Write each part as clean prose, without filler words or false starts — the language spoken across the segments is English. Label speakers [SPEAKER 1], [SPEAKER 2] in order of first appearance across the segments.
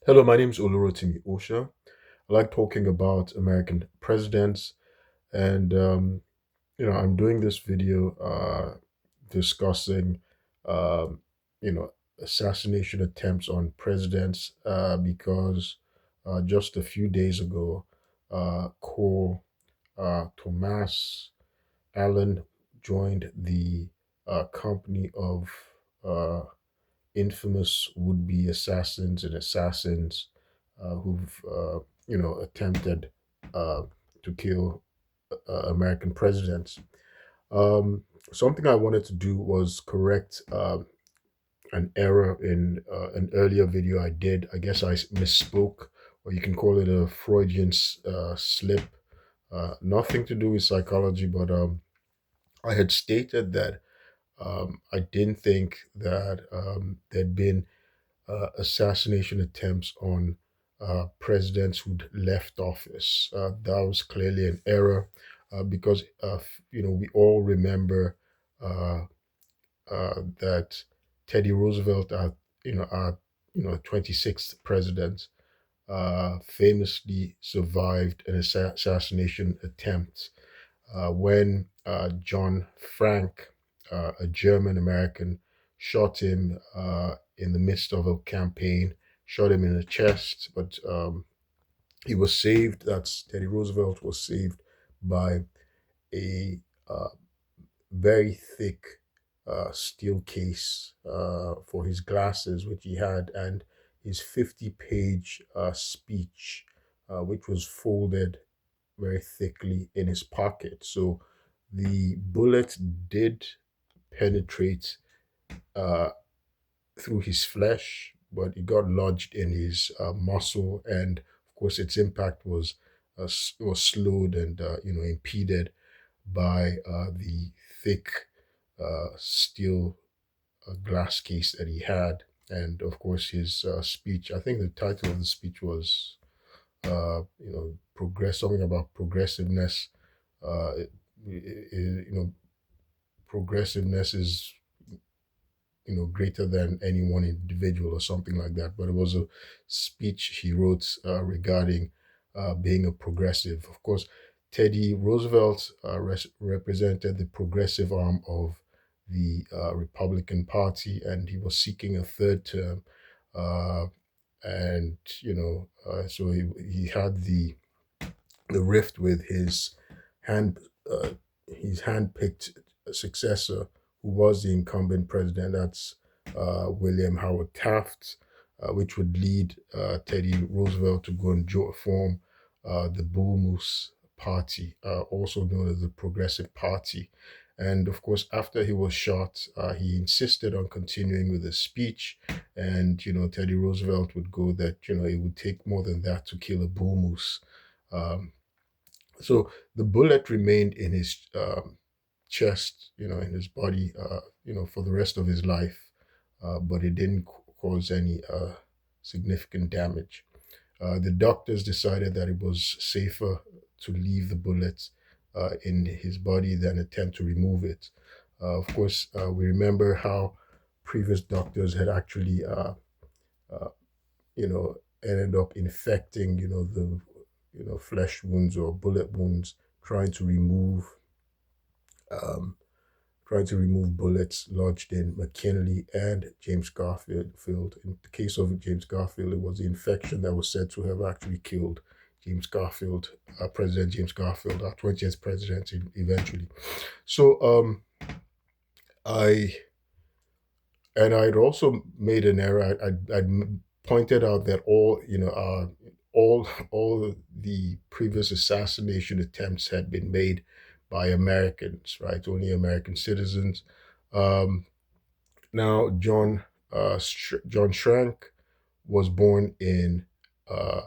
[SPEAKER 1] Hello, my name is Olurotimi Osha. I like talking about American presidents, and I'm doing this video discussing, um, you know, assassination attempts on presidents because just a few days ago, Cole Thomas Allen joined the company of uh, infamous would-be assassins and assassins who've attempted uh, to kill American presidents. Something I wanted to do was correct an error in an earlier video I did. I guess I misspoke, or you can call it a Freudian slip. Nothing to do with psychology, but I had stated that I didn't think that there'd been assassination attempts on presidents who'd left office. That was clearly an error because we all remember uh, that Teddy Roosevelt, our 26th president, famously survived an assassination attempt when John Frank, a German American, shot him in the midst of a campaign, shot him in the chest, but he was saved. That's Teddy Roosevelt was saved by a uh, very thick steel case for his glasses, which he had, and his 50-page speech, which was folded very thickly in his pocket. So the bullet did penetrate uh, through his flesh, but it got lodged in his muscle, and of course, its impact was slowed and impeded by the thick steel glass case that he had, and of course, his speech. I think the title of the speech was progress something about progressiveness. Progressiveness is greater than any one individual or something like that. But it was a speech he wrote regarding being a progressive. Of course, Teddy Roosevelt represented the progressive arm of the Republican Party, and he was seeking a third term. Uh, and so he had the rift with hand uh, his hand-picked successor, who was the incumbent president. That's William Howard Taft, which would lead Teddy Roosevelt to go and form the Bull Moose Party, also known as the Progressive Party. And of course, after he was shot, he insisted on continuing with his speech. And Teddy Roosevelt would go that it would take more than that to kill a bull moose. Um, so the bullet remained in his chest, in his body, for the rest of his life, but it didn't cause any significant damage. The doctors decided that it was safer to leave the bullet in his body than attempt to remove it. Of course, we remember how previous doctors had actually, uh, ended up infecting, the, flesh wounds or bullet wounds, trying to remove um, trying to remove bullets lodged in McKinley and James Garfield. In the case of James Garfield, it was the infection that was said to have actually killed James Garfield, President James Garfield, our 20th president eventually. So I I'd also made an error. I'd pointed out that all the previous assassination attempts had been made by Americans, right? Only American citizens. Um, Now, John Schrank was born in uh,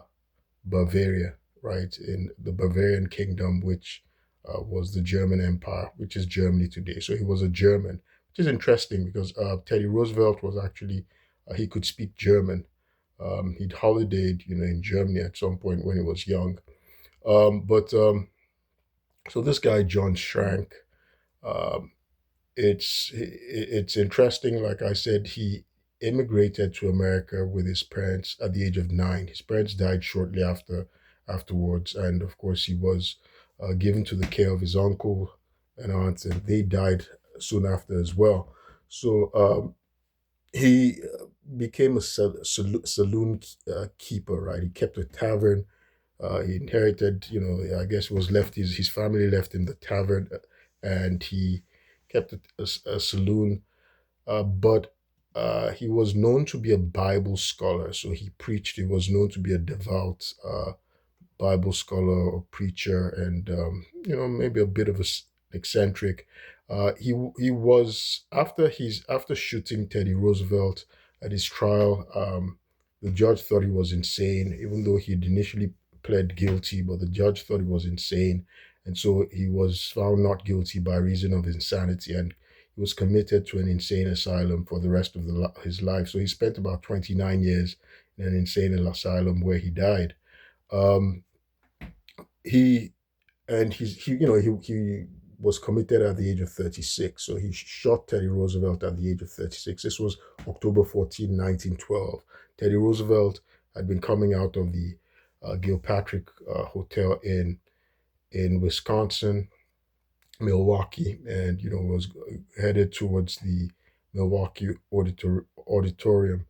[SPEAKER 1] Bavaria, right, in the Bavarian Kingdom, which was the German Empire, which is Germany today. So he was a German, which is interesting because Teddy Roosevelt was actually he could speak German. He'd holidayed, in Germany at some point when he was young. But so this guy John Schrank, um, it's interesting. Like I said, immigrated to America with his parents at the age of 9. His parents died shortly afterwards, and of course he was given to the care of his uncle and aunt, and they died soon after as well. So he became a saloon keeper, right? He kept a tavern. He inherited, I guess it was left his family left him the tavern, and he kept a saloon. But he was known to be a Bible scholar, so he preached. He was known to be a devout Bible scholar or preacher, and maybe a bit of a eccentric. He was after shooting Teddy Roosevelt at his trial. The judge thought he was insane, even though he'd initially pled guilty, but the judge thought he was insane, and so he was found not guilty by reason of insanity, and he was committed to an insane asylum for the rest of his life. So he spent about 29 years in an insane asylum where he died. Um, he he was committed at the age of 36. So he shot Teddy Roosevelt at the age of 36. This was October 14, 1912. Teddy Roosevelt had been coming out of the Gilpatrick Hotel in Wisconsin, Milwaukee, and was headed towards the Milwaukee auditorium.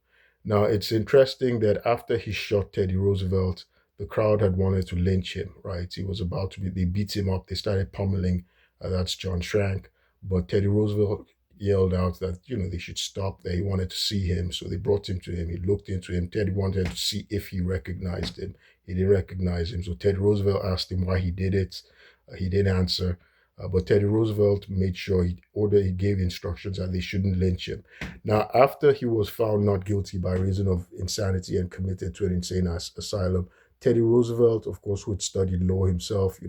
[SPEAKER 1] Now it's interesting that after he shot Teddy Roosevelt, the crowd had wanted to lynch him. Right, he was about to be. They beat him up. They started pummeling. That's John Schrank, but Teddy Roosevelt yelled out that they should stop. That he wanted to see him, so they brought him to him. He looked into him. Teddy wanted to see if he recognized him. He didn't recognize him, so Teddy Roosevelt asked him why he did it. He didn't answer. But Teddy Roosevelt made sure he gave instructions that they shouldn't lynch him. Now, after he was found not guilty by reason of insanity and committed to an insane asylum, Teddy Roosevelt, of course, who had studied law himself,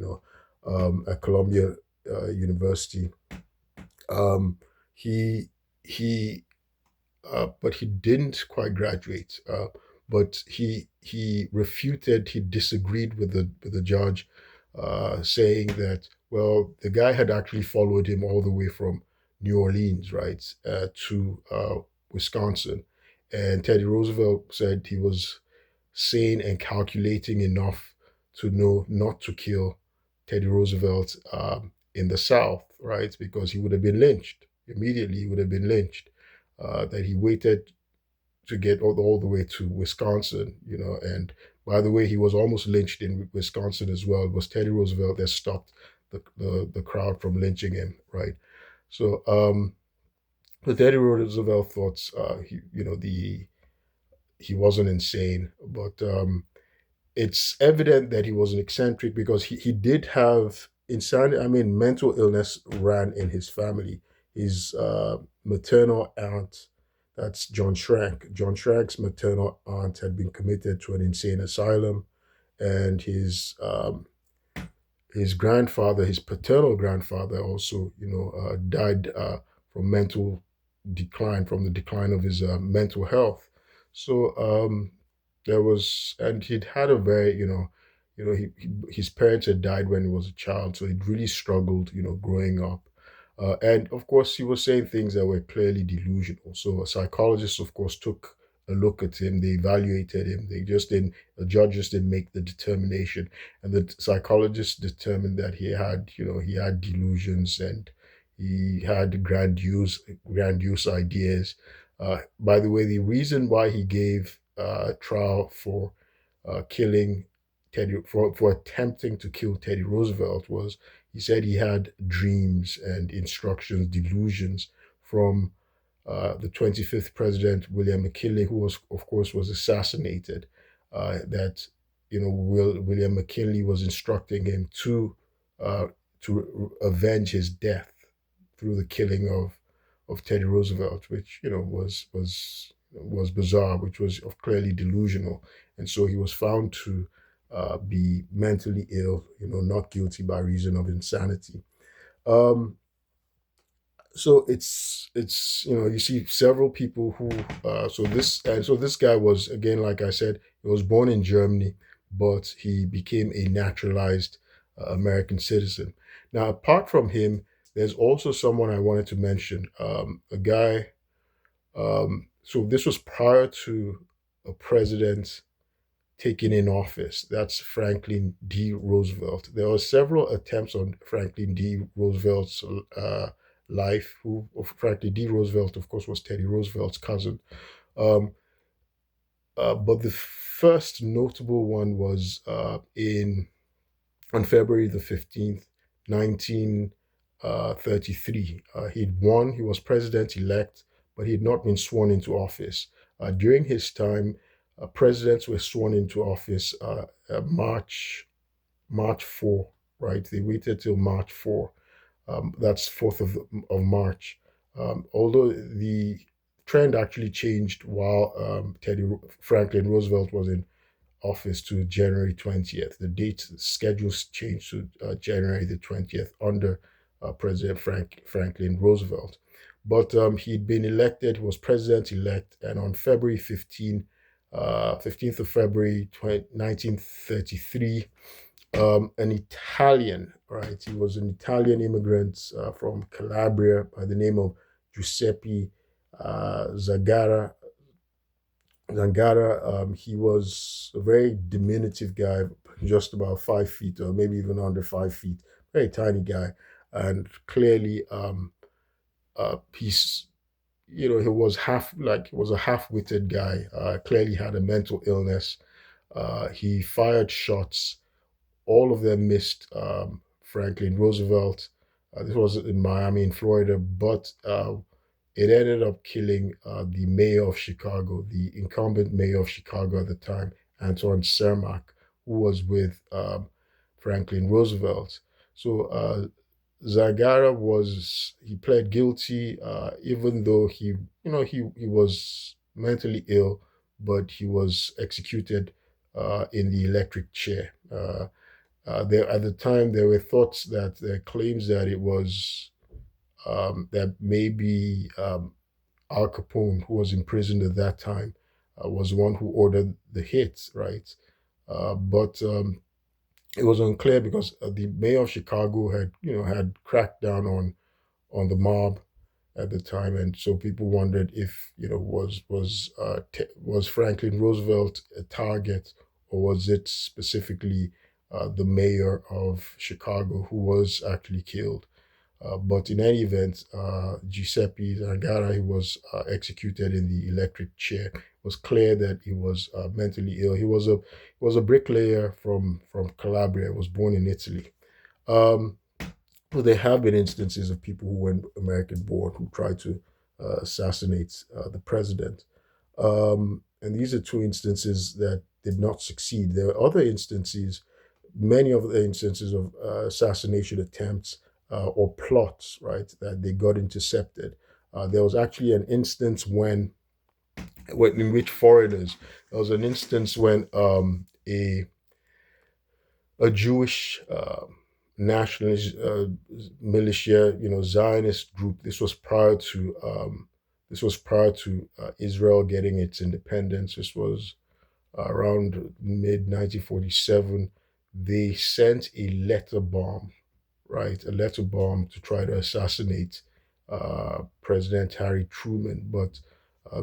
[SPEAKER 1] at Columbia University, um, he he but he didn't quite graduate. But he refuted. He disagreed with the judge, saying that the guy had actually followed him all the way from New Orleans, right, to Wisconsin, and Teddy Roosevelt said he was sane and calculating enough to know not to kill Teddy Roosevelt in the South, right, because he would have been lynched immediately. He would have been lynched. That he waited to get all the way to Wisconsin, and by the way, he was almost lynched in Wisconsin as well. It was Teddy Roosevelt that stopped the crowd from lynching him, right? So, but Teddy Roosevelt thought, he wasn't insane, but it's evident that he was an eccentric because he did have insanity. I mean, mental illness ran in his family. His maternal aunt, that's John Schrank. John Schrank's maternal aunt had been committed to an insane asylum, and his grandfather, his paternal grandfather, also, died from mental decline, from the decline of his mental health. So there was, and he'd had a very, his parents had died when he was a child, so he'd really struggled, growing up. And of course, he was saying things that were clearly delusional. So a psychologist, of course, took a look at him. They evaluated him. The judge just didn't make the determination. And the psychologist determined that he had delusions and he had grandiose ideas. By the way, the reason why he gave trial for killing for attempting to kill Teddy Roosevelt was he said he had dreams and instructions, delusions from the 25th president, William McKinley, who was, of course, was assassinated. That William McKinley was instructing him uh, to avenge his death through the killing of Teddy Roosevelt, which was bizarre, which was clearly delusional, and so he was found to be mentally ill, not guilty by reason of insanity. Um, so it's you see several people who so this guy was, again, like I said, he was born in Germany, but he became a naturalized American citizen. Now, apart from him, there's also someone I wanted to mention, a guy. So this was prior to a president taken in office. That's Franklin D. Roosevelt. There were several attempts on Franklin D. Roosevelt's life. Who Franklin D. Roosevelt, of course, was Teddy Roosevelt's cousin. Um, but the first notable one was in on February 15th, 1933. He'd won. He was president elect, but he had not been sworn into office. During his time, presidents were sworn into office March 4, right? They waited till March 4. That's 4th of March. Although the trend actually changed while Teddy Franklin Roosevelt was in office to January 20th. The date schedules changed to January the 20th under President Franklin Roosevelt. But he'd been elected, he was president elect, and on February 15th of February 1933, an Italian, right? He was an Italian immigrant from Calabria by the name of Giuseppe Zagara. Zangara, he was a very diminutive guy, just about 5 feet or maybe even under 5 feet, very tiny guy. And clearly, he's, he was he was a half-witted guy, clearly had a mental illness. He fired shots, all of them missed Franklin Roosevelt. This was in Miami, in Florida, but it ended up killing the mayor of Chicago, the incumbent mayor of Chicago at the time, Antoine Cermak, who was with Franklin Roosevelt. So Zagara he pled guilty, even though he was mentally ill, but he was executed in the electric chair. There at the time there were thoughts that there claims that it was that maybe Al Capone, who was imprisoned at that time, was the one who ordered the hit, right? But it was unclear because the mayor of Chicago had cracked down on the mob at the time, and so people wondered if was Franklin Roosevelt a target, or was it specifically the mayor of Chicago who was actually killed. But in any event, Giuseppe Zangara, he was executed in the electric chair. It was clear that he was mentally ill. He was a bricklayer from Calabria. He was born in Italy. Um, well, there have been instances of people who were American born who tried to assassinate the president. And these are two instances that did not succeed. There are other instances, many of the instances of assassination attempts or plots, right, that they got intercepted. There was actually an instance in which foreigners, there was an instance when a Jewish nationalist militia, Zionist group. This was prior to Israel getting its independence. This was around mid 1947. They sent a letter bomb, right? A letter bomb to try to assassinate President Harry Truman, but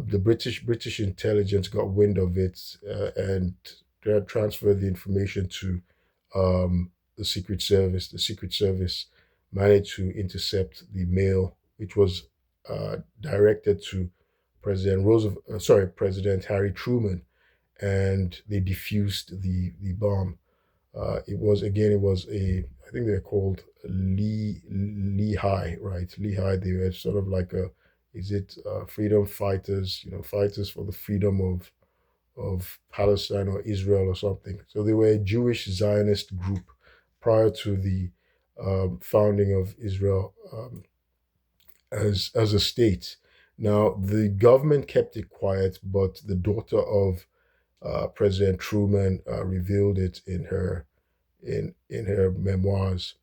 [SPEAKER 1] the British intelligence got wind of it and they had transferred the information to the Secret Service. The Secret Service managed to intercept the mail, which was directed to President Harry Truman, and they defused the bomb. I think they're called Lehigh, right? Lehigh. They were sort of like freedom fighters, fighters for the freedom of Palestine or Israel or something. So they were a Jewish Zionist group prior to the founding of Israel as a state. Now the government kept it quiet, but the daughter of President Truman revealed it in her memoirs.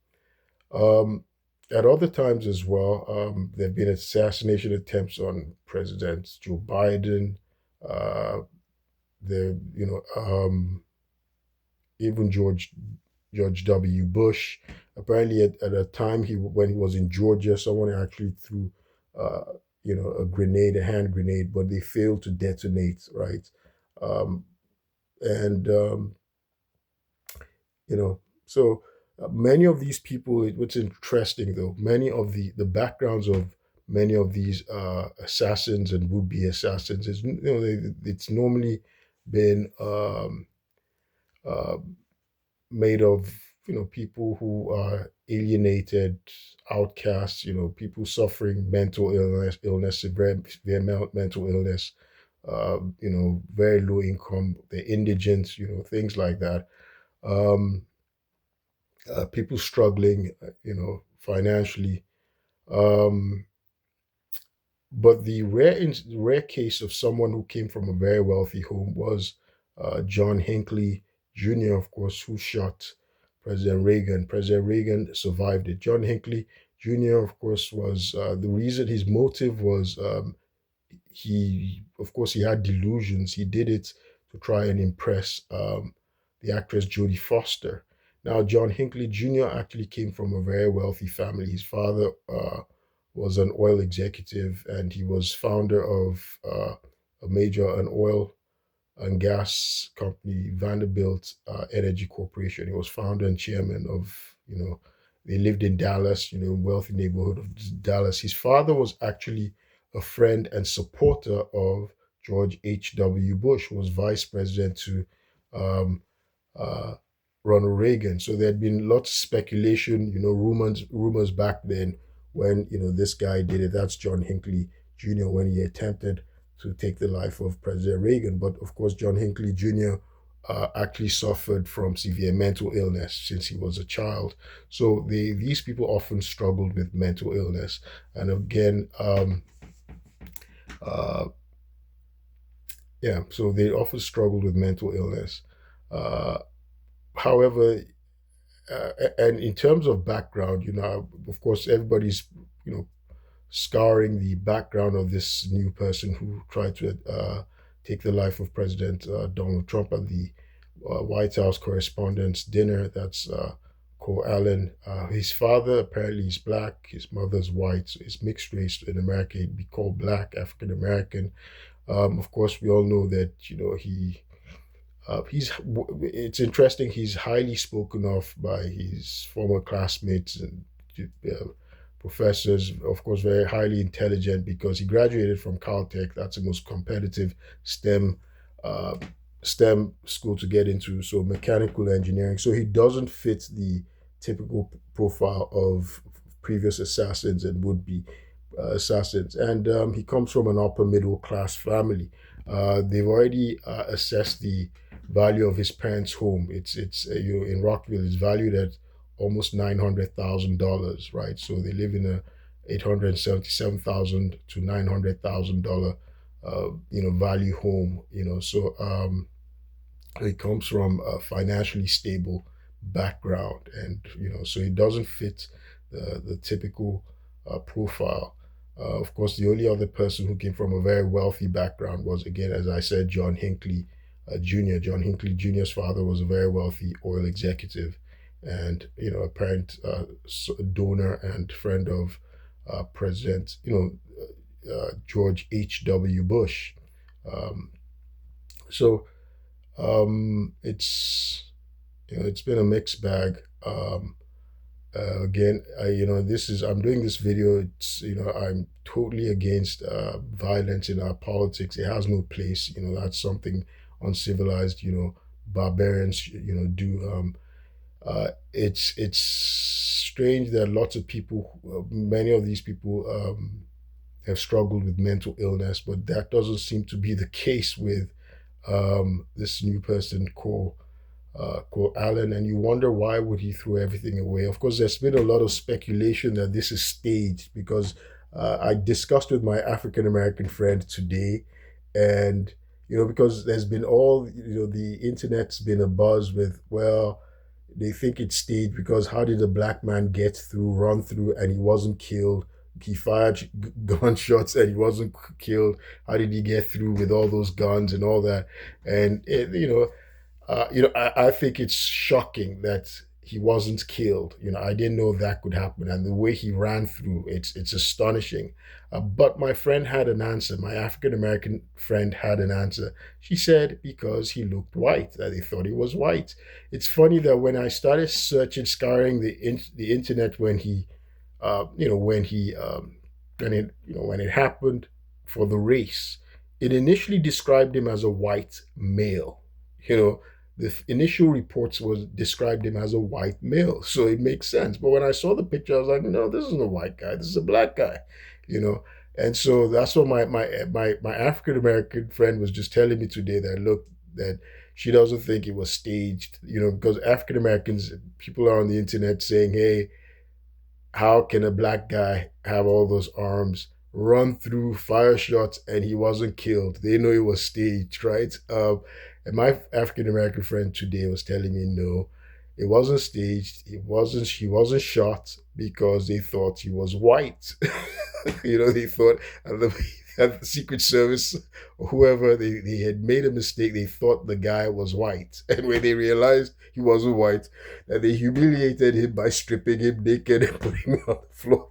[SPEAKER 1] Um, at other times as well, there have been assassination attempts on President Joe Biden. Uh, there, even George W. Bush. Apparently, at a time when he was in Georgia, someone actually threw a grenade, a hand grenade, but they failed to detonate, right? Um, and you know, so many of these people. What's interesting though, many of the backgrounds of many of these assassins and would-be assassins is, it's normally been uh, made of, people who are alienated, outcasts, people suffering mental illness, severe mental illness, very low income, they're indigent, things like that. um, People struggling, financially. um, but the rare case of someone who came from a very wealthy home was John Hinckley Jr., of course, who shot President Reagan. President Reagan survived it. John Hinckley Jr., of course, was the reason. His motive was, of course, he had delusions. He did it to try and impress the actress Jodie Foster. Now, John Hinckley Jr. actually came from a very wealthy family. His father was an oil executive, and he was founder of an oil and gas company, Vanderbilt Energy Corporation. He was founder and chairman of, they lived in Dallas, wealthy neighborhood of Dallas. His father was actually a friend and supporter of George H.W. Bush, who was vice president to um, uh, Ronald Reagan. So there had been lots of speculation, rumors back then when, this guy did it. That's John Hinckley Jr. when he attempted to take the life of President Reagan. But of course, John Hinckley Jr. Actually suffered from severe mental illness since he was a child. So these people often struggled with mental illness. And again, uh, yeah, so they often struggled with mental illness. Uh, However, and in terms of background, of course, everybody's, you know, scouring the background of this new person who tried to take the life of President Donald Trump at the White House Correspondents' Dinner. That's Cole Allen. His father apparently is black. His mother's white. So it's mixed race in America. He'd be called Black African American. Of course, we all know that he's. It's interesting. He's highly spoken of by his former classmates and uh, professors. Of course, very highly intelligent because he graduated from Caltech. That's the most competitive STEM uh, STEM school to get into. So mechanical engineering. So he doesn't fit the typical profile of previous assassins and would-be assassins. And he comes from an upper middle class family. They've already assessed the value of his parents' home. It's in Rockville. It's valued at almost $900,000, right? So they live in a $877,000 to $900,000 value home. So he comes from a financially stable background, and so he doesn't fit the typical profile. Of course, the only other person who came from a very wealthy background was, again, as I said, John Hinckley Jr. John Hinckley Jr.'s father was a very wealthy oil executive, and apparent donor and friend of President George H.W. Bush. Um, so it's it's been a mixed bag. Again, I'm doing this video. It's I'm totally against violence in our politics. It has no place. That's something uncivilized. Barbarians. Do. It's strange that lots of people, many of these people, have struggled with mental illness, but that doesn't seem to be the case with this new person called Allen, and you wonder why would he throw everything away. Of course, there's been a lot of speculation that this is staged because I discussed with my African American friend today, and because there's been the internet's been a buzz with, well, they think it's staged because how did a black man get through, run through, and he wasn't killed? He fired gunshots and he wasn't killed. How did he get through with all those guns and all that? And I think it's shocking that he wasn't killed. I didn't know that could happen, and the way he ran through, it's astonishing. But my friend had an answer. My African American friend had an answer. She said because he looked white, that they thought he was white. It's funny that when I started searching, scouring the internet when he, when he when it happened for the race, it initially described him as a white male. You know, the initial reports was described him as a white male, so it makes sense. But when I saw the picture, I was like, no, this isn't a white guy. This is a black guy. You know, and so that's what my African American friend was just telling me today, that look, that she doesn't think it was staged. Because African Americans, people are on the internet saying, hey, how can a black guy have all those arms, run through, fire shots, and he wasn't killed? They know it was staged, right? And my African American friend today was telling me, no, it wasn't staged. It wasn't. He wasn't shot because they thought he was white. They thought at the Secret Service, or whoever, they had made a mistake. They thought the guy was white, and when they realized he wasn't white, that they humiliated him by stripping him naked and putting him on the floor,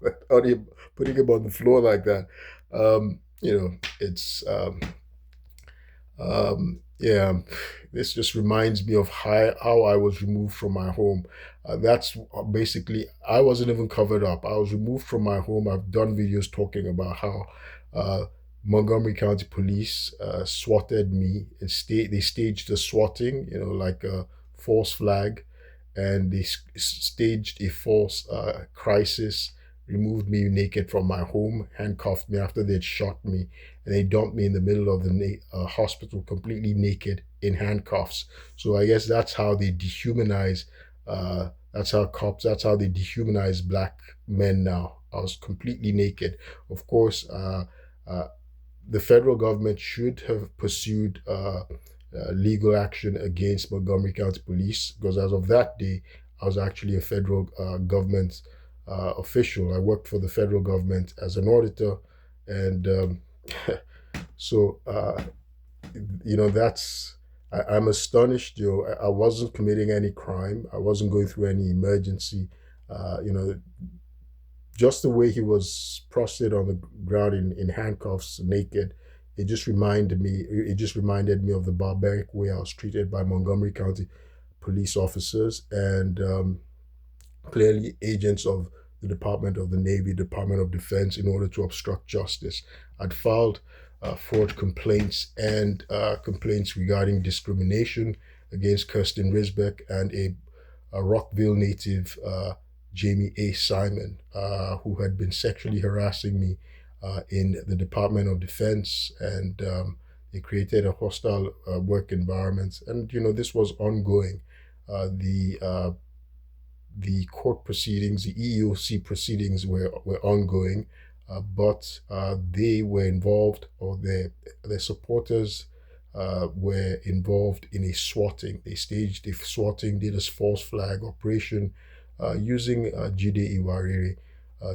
[SPEAKER 1] putting him on the floor like that. It's yeah, this just reminds me of how I was removed from my home. That's basically, I wasn't even covered up. I was removed from my home. I've done videos talking about how uh, Montgomery County Police swatted me. They staged a swatting, like a false flag, and they staged a false crisis, removed me naked from my home, handcuffed me after they'd shot me, and they dumped me in the middle of the hospital completely naked in handcuffs. So I guess that's how they dehumanize. That's how they dehumanize black men now. I was completely naked. Of course, uh, the federal government should have pursued legal action against Montgomery County Police, because as of that day, I was actually a federal government official. I worked for the federal government as an auditor, and so that's. I'm astonished. I wasn't committing any crime. I wasn't going through any emergency. Just the way he was prostrate on the ground in handcuffs, naked, it just reminded me of the barbaric way I was treated by Montgomery County police officers, and clearly agents of the Department of the Navy, Department of Defense, in order to obstruct justice. I'd filed fraud complaints and complaints regarding discrimination against Kirsten Risbeck and a Rockville native, Jamie A. Simon, who had been sexually harassing me in the Department of Defense, and they created a hostile work environment. And this was ongoing. The court proceedings, the EEOC proceedings were ongoing, but they were involved, or their supporters were involved in a swatting. They staged a swatting, did a false flag operation using Jide Iwarere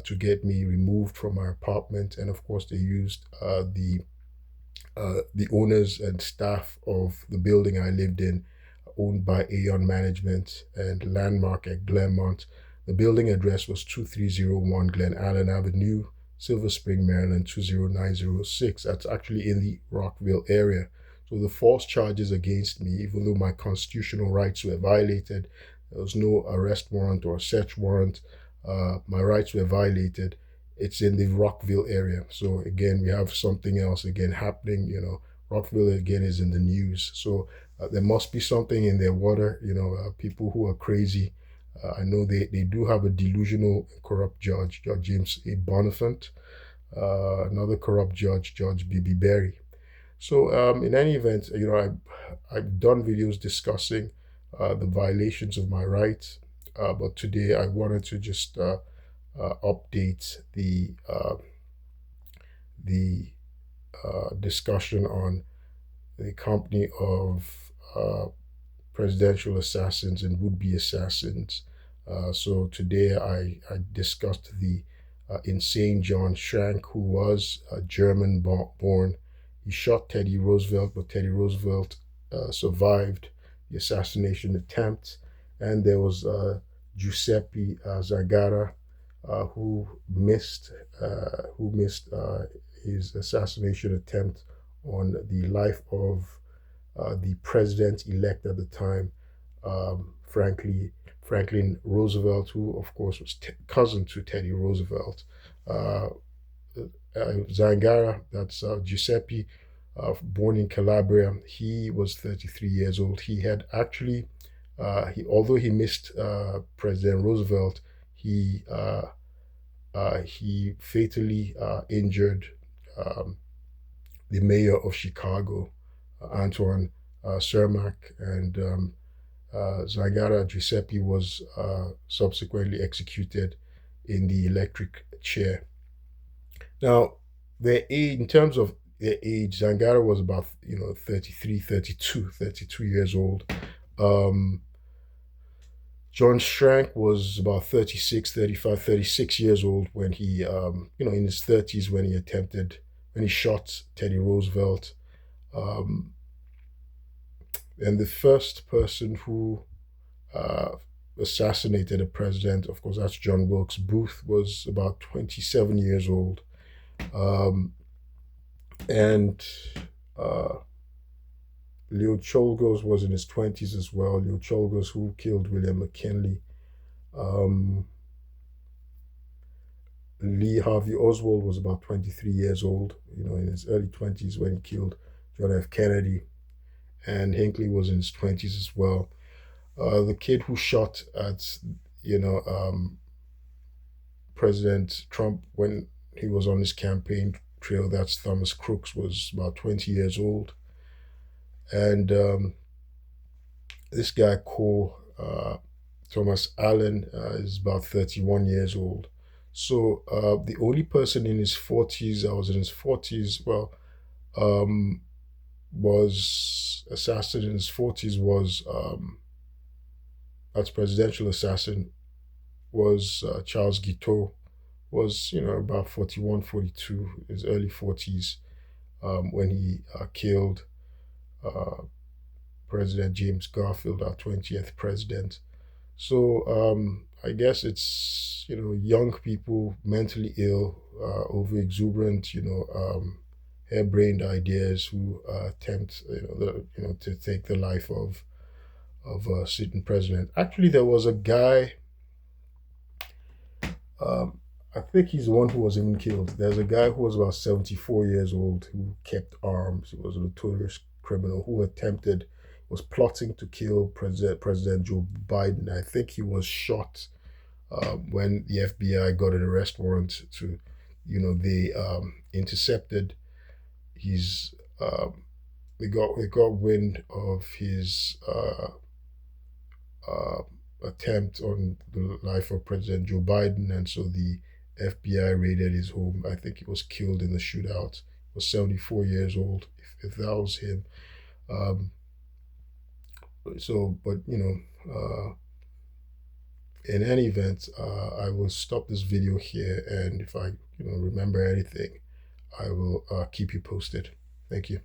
[SPEAKER 1] to get me removed from my apartment. And of course, they used the owners and staff of the building I lived in, owned by Aeon Management and Landmark at Glenmont. The building address was 2301 Glen Allen Avenue, Silver Spring, Maryland 20906. That's actually in the Rockville area. So the false charges against me, even though my constitutional rights were violated, there was no arrest warrant or search warrant, my rights were violated. It's in the Rockville area. So again, we have something else again happening. Rockville again is in the news. So there must be something in their water. People who are crazy. I know they do have a delusional, corrupt judge, Judge James A. Bonifant, another corrupt judge, Judge B.B. Berry. So in any event, I've done videos discussing the violations of my rights, but today I wanted to just update the discussion on the company of presidential assassins and would-be assassins. So today I discussed the insane John Schrank, who was German born. He shot Teddy Roosevelt, but Teddy Roosevelt survived the assassination attempt. And there was Giuseppe Zangara, who missed his assassination attempt on the life of the president-elect at the time, Franklin Roosevelt, who of course was cousin to Teddy Roosevelt. Uh, Zangara, that's Giuseppe, born in Calabria. He was 33 years old. He had actually, although he missed President Roosevelt, he he fatally injured um, the mayor of Chicago, Antoine Cermak, and Zangara Giuseppe was subsequently executed in the electric chair. Now, in terms of their age, Zangara was about 33, 32, 32 years old. Um, John Schrank was about 36, 35, 36 years old when he, in his 30s when he shot Teddy Roosevelt. Um, and the first person who uh, assassinated a president, of course, that's John Wilkes Booth, was about 27 years old. Um, and uh, Leo Cholgos was in his 20s as well. Leo Cholgos, who killed William McKinley. Um, Lee Harvey Oswald was about 23 years old, in his early 20s when he killed John F. Kennedy. And Hinckley was in his 20s as well. The kid who shot at, you know, um, President Trump when he was on his campaign trail, that's Thomas Crooks, was about 20 years old. And this guy, Cole Thomas Allen, is about 31 years old. So the only person in his 40s, I was in his 40s, um, was assassinated in his 40s was, as presidential assassin, was Charles Guiteau, was, about 41, 42, his early 40s, when he killed uh, President James Garfield, our 20th president. So I guess it's young people mentally ill, over exuberant, harebrained ideas who attempt to take the life of a sitting president. Actually, there was a guy. Um, I think he's the one who was even killed. There's a guy who was about 74 years old who kept arms. He was a notorious criminal who was plotting to kill President Joe Biden. I think he was shot when the FBI got an arrest warrant to, they intercepted his. They got wind of his uh, attempt on the life of President Joe Biden, and so the FBI raided his home. I think he was killed in the shootout. He was 74 years old, if that was him. Um, but in any event, I will stop this video here, and if I remember anything, I will keep you posted. Thank you.